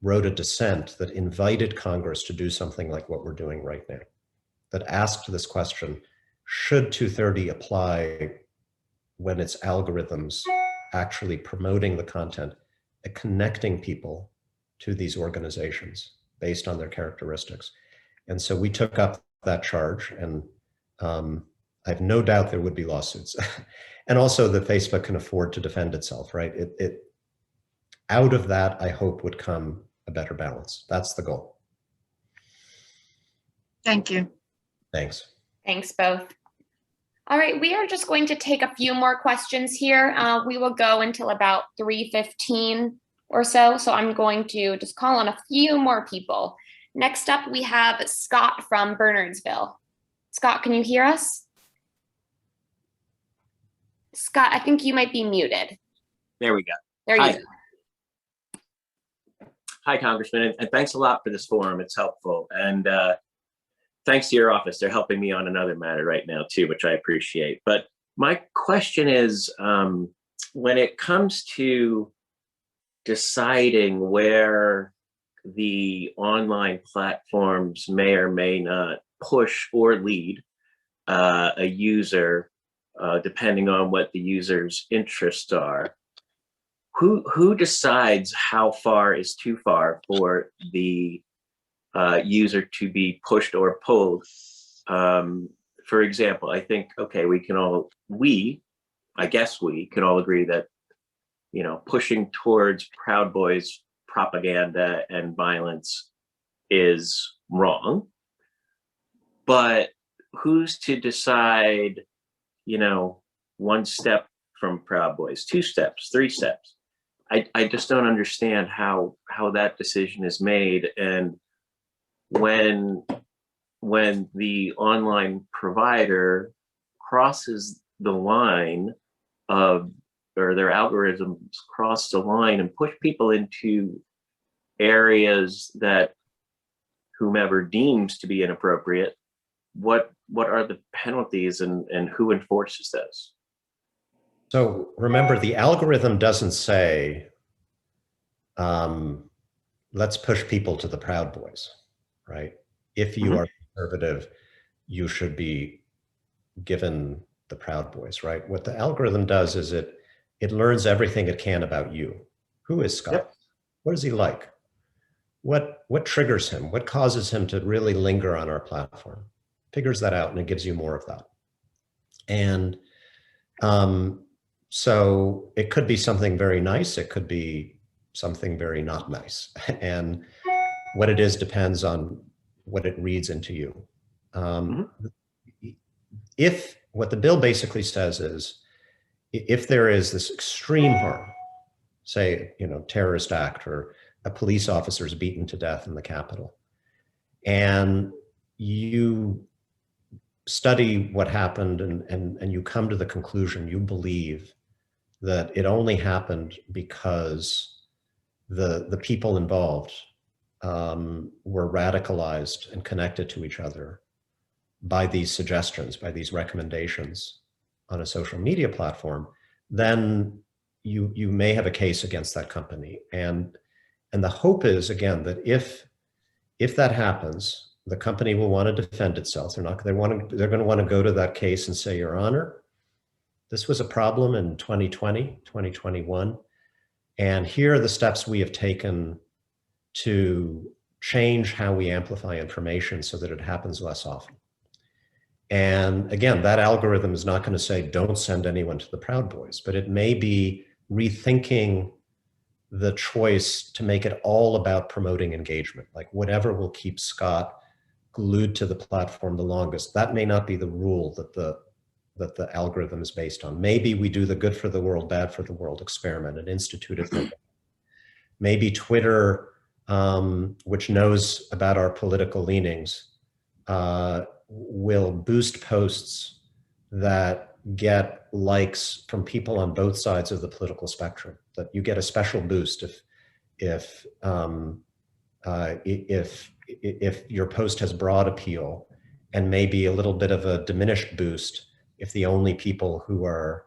wrote a dissent that invited Congress to do something like what we're doing right now, that asked this question: should 230 apply when its algorithms actually promoting the content and connecting people to these organizations based on their characteristics? And so we took up that charge, and I have no doubt there would be lawsuits. And also that Facebook can afford to defend itself, right? Out of that, I hope, would come a better balance. That's the goal. Thank you. Thanks. Thanks both. All right, we are just going to take a few more questions here. We will go until about 3:15 or so. So I'm going to just call on a few more people. Next up, we have Scott from Bernardsville. Scott, can you hear us? Scott, I think you might be muted. There we go. There you go. Hi, Congressman, and thanks a lot for this forum. It's helpful. And thanks to your office. They're helping me on another matter right now too, which I appreciate. But my question is, when it comes to deciding where the online platforms may or may not push or lead a user, depending on what the user's interests are, who decides how far is too far for the user to be pushed or pulled? For example, I think, okay, I guess we can all agree that, you know, pushing towards Proud Boys propaganda and violence is wrong. But who's to decide, you know, 1 step from Proud Boys, 2 steps, 3 steps? I just don't understand how that decision is made. And when the online provider crosses the line of, or their algorithms cross the line and push people into areas that whomever deems to be inappropriate, what are the penalties and who enforces those? So remember, the algorithm doesn't say, let's push people to the Proud Boys, right? If you are conservative, you should be given the Proud Boys, right? What the algorithm does is it learns everything it can about you. Who is Scott? Yep. What is he like? What triggers him? What causes him to really linger on our platform? Figures that out, and it gives you more of that. And so it could be something very nice. It could be something very not nice. And what it is depends on what it reads into you. If what the bill basically says is, if there is this extreme harm, say, you know, terrorist act or a police officer is beaten to death in the Capitol, and you study what happened and you come to the conclusion, you believe that it only happened because the people involved were radicalized and connected to each other by these suggestions, by these recommendations on a social media platform, then you may have a case against that company. And the hope is, again, that if that happens, the company will want to defend itself. They're going to want to go to that case and say, Your Honor, this was a problem in 2020, 2021. And here are the steps we have taken to change how we amplify information so that it happens less often. And again, that algorithm is not going to say, don't send anyone to the Proud Boys, but it may be rethinking the choice to make it all about promoting engagement, like whatever will keep Scott glued to the platform the longest. That may not be the rule that the algorithm is based on. Maybe we do the good for the world, bad for the world experiment and institute it. Maybe Twitter, which knows about our political leanings, will boost posts that get likes from people on both sides of the political spectrum, that you get a special boost if your post has broad appeal, and maybe a little bit of a diminished boost if the only people who are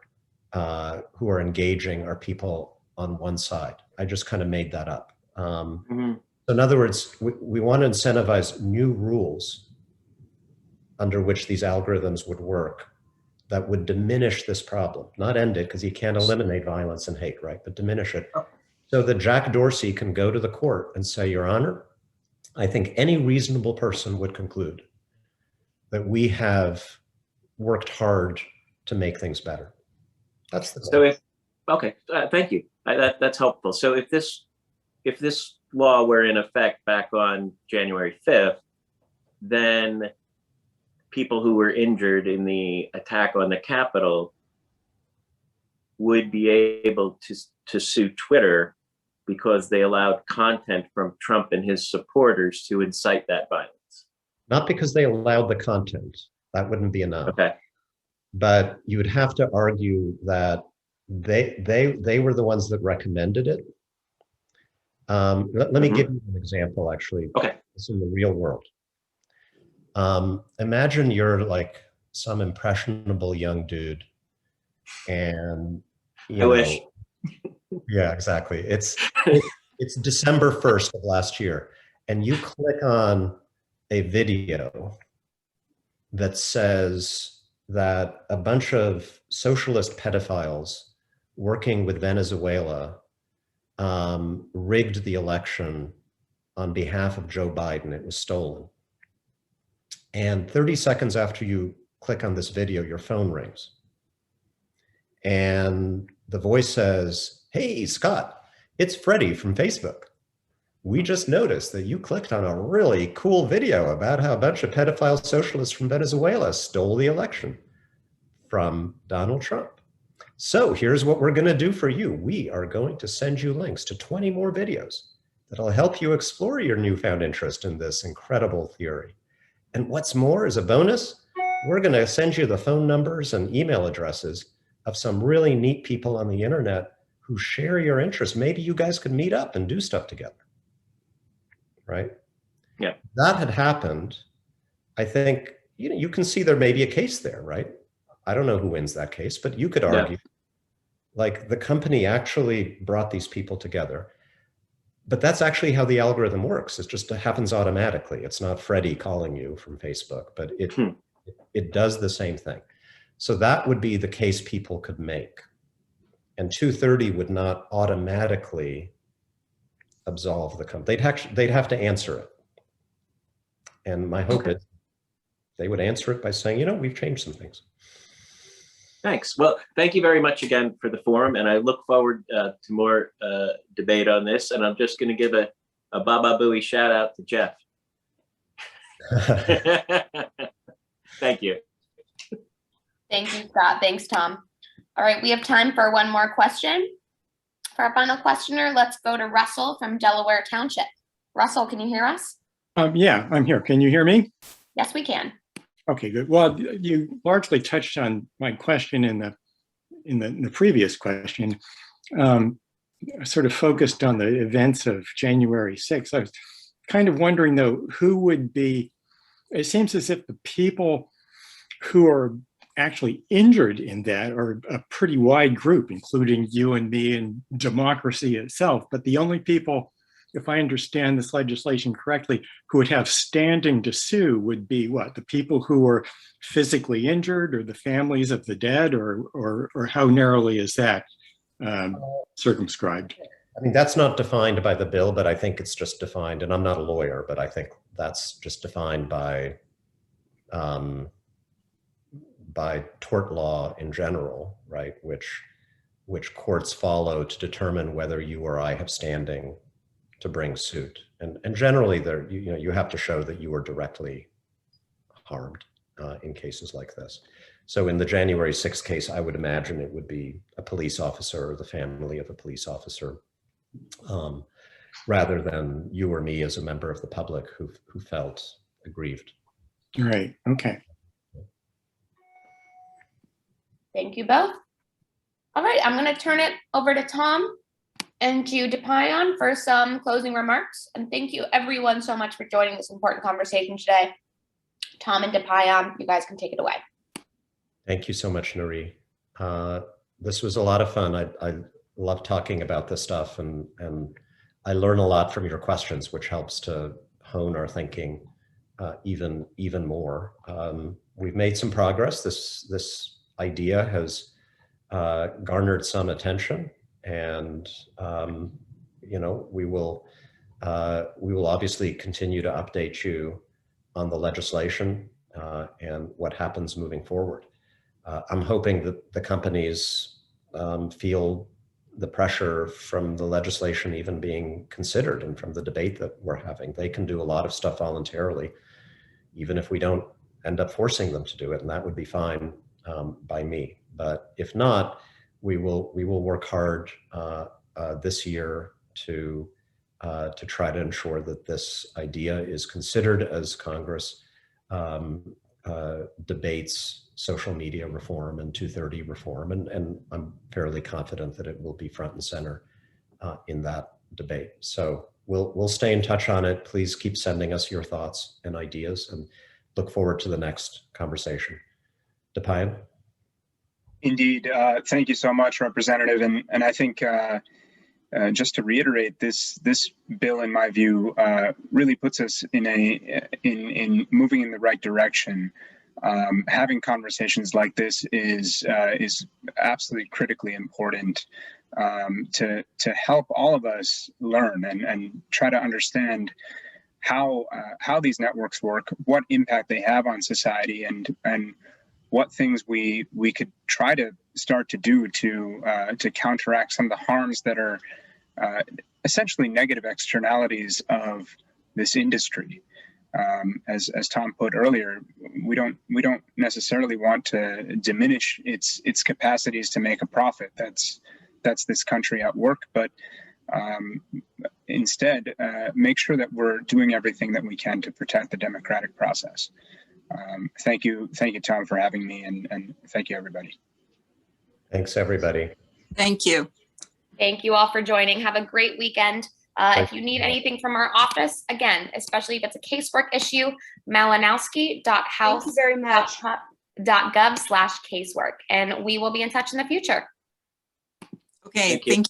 engaging are people on one side. I just kind of made that up. So in other words, we want to incentivize new rules under which these algorithms would work that would diminish this problem, not end it, because you can't eliminate violence and hate, right? But diminish it. So that Jack Dorsey can go to the court and say, Your Honor, I think any reasonable person would conclude that we have worked hard to make things better. That's the goal. So thank you. That's helpful. So if this law were in effect back on January 5th, then people who were injured in the attack on the Capitol would be able to sue Twitter because they allowed content from Trump and his supporters to incite that violence. Not because they allowed the content. That wouldn't be enough. Okay. But you would have to argue that they were the ones that recommended it. Let me give you an example, actually. Okay. It's in the real world. Imagine you're like some impressionable young dude, and you know, wish. Yeah, exactly. It's December 1st of last year, and you click on a video that says that a bunch of socialist pedophiles working with Venezuela rigged the election on behalf of Joe Biden. It was stolen. And 30 seconds after you click on this video, your phone rings. And the voice says, "Hey, Scott, it's Freddie from Facebook. We just noticed that you clicked on a really cool video about how a bunch of pedophile socialists from Venezuela stole the election from Donald Trump. So here's what we're going to do for you. We are going to send you links to 20 more videos that'll help you explore your newfound interest in this incredible theory. And what's more, as a bonus, we're going to send you the phone numbers and email addresses of some really neat people on the internet who share your interests. Maybe you guys could meet up and do stuff together." Right? Yeah. That had happened. I think, you know, you can see there may be a case there, right? I don't know who wins that case, but you could argue like the company actually brought these people together. But that's actually how the algorithm works. It just happens automatically. It's not Freddie calling you from Facebook, but it does the same thing. So that would be the case people could make. And 230 would not automatically absolve the company. They'd have to answer it. And my hope is they would answer it by saying, you know, we've changed some things. Thanks. Well, thank you very much again for the forum, and I look forward to more debate on this. And I'm just going to give a Baba Booey shout out to Jeff. Thank you. Thank you, Scott. Thanks, Tom. All right, we have time for one more question. For our final questioner, let's go to Russell from Delaware Township. Russell, can you hear us? Yeah, I'm here. Can you hear me? Yes, we can. Okay, good. Well, you largely touched on my question in the previous question. Sort of focused on the events of January 6th. I was kind of wondering, though, who would be, it seems as if the people who are actually injured in that are a pretty wide group, including you and me and democracy itself. But the only people, if I understand this legislation correctly, who would have standing to sue would be what? The people who are physically injured, or the families of the dead, or how narrowly is that circumscribed? I mean, that's not defined by the bill, but I think it's just defined, and I'm not a lawyer, but I think that's just defined by tort law in general, right? Which courts follow to determine whether you or I have standing to bring suit. And generally, there, you have to show that you were directly harmed in cases like this. So in the January 6th case, I would imagine it would be a police officer or the family of a police officer, rather than you or me as a member of the public who felt aggrieved. Right. Okay. Thank you both. All right, I'm going to turn it over to Tom and to DePion for some closing remarks. And thank you everyone so much for joining this important conversation today. Tom and DePion, you guys can take it away. Thank you so much, Nuri. This was a lot of fun. I love talking about this stuff, and I learn a lot from your questions, which helps to hone our thinking even more. We've made some progress. This idea has garnered some attention, and we will obviously continue to update you on the legislation and what happens moving forward. I'm hoping that the companies feel the pressure from the legislation even being considered and from the debate that we're having. They can do a lot of stuff voluntarily, even if we don't end up forcing them to do it, and that would be fine by me. But if not, we will work hard this year to try to ensure that this idea is considered as Congress debates social media reform and 230 reform, and I'm fairly confident that it will be front and center in that debate. So we'll stay in touch on it. Please keep sending us your thoughts and ideas, and look forward to the next conversation. DePion? Indeed. Thank you so much, Representative. And I think just to reiterate, this bill, in my view, really puts us in moving in the right direction. Having conversations like this is absolutely critically important to help all of us learn and try to understand how these networks work, what impact they have on society, and what things we could try to start to do to counteract some of the harms that are essentially negative externalities of this industry. As Tom put earlier, we don't necessarily want to diminish its capacities to make a profit. That's this country at work, but instead make sure that we're doing everything that we can to protect the democratic process. Thank you, Tom, for having me, and thank you, everybody. Thanks, everybody. Thank you. Thank you all for joining. Have a great weekend. If you need anything from our office, again, especially if it's a casework issue, malinowski.house.gov/casework, and we will be in touch in the future. Okay, Thank you. thank you.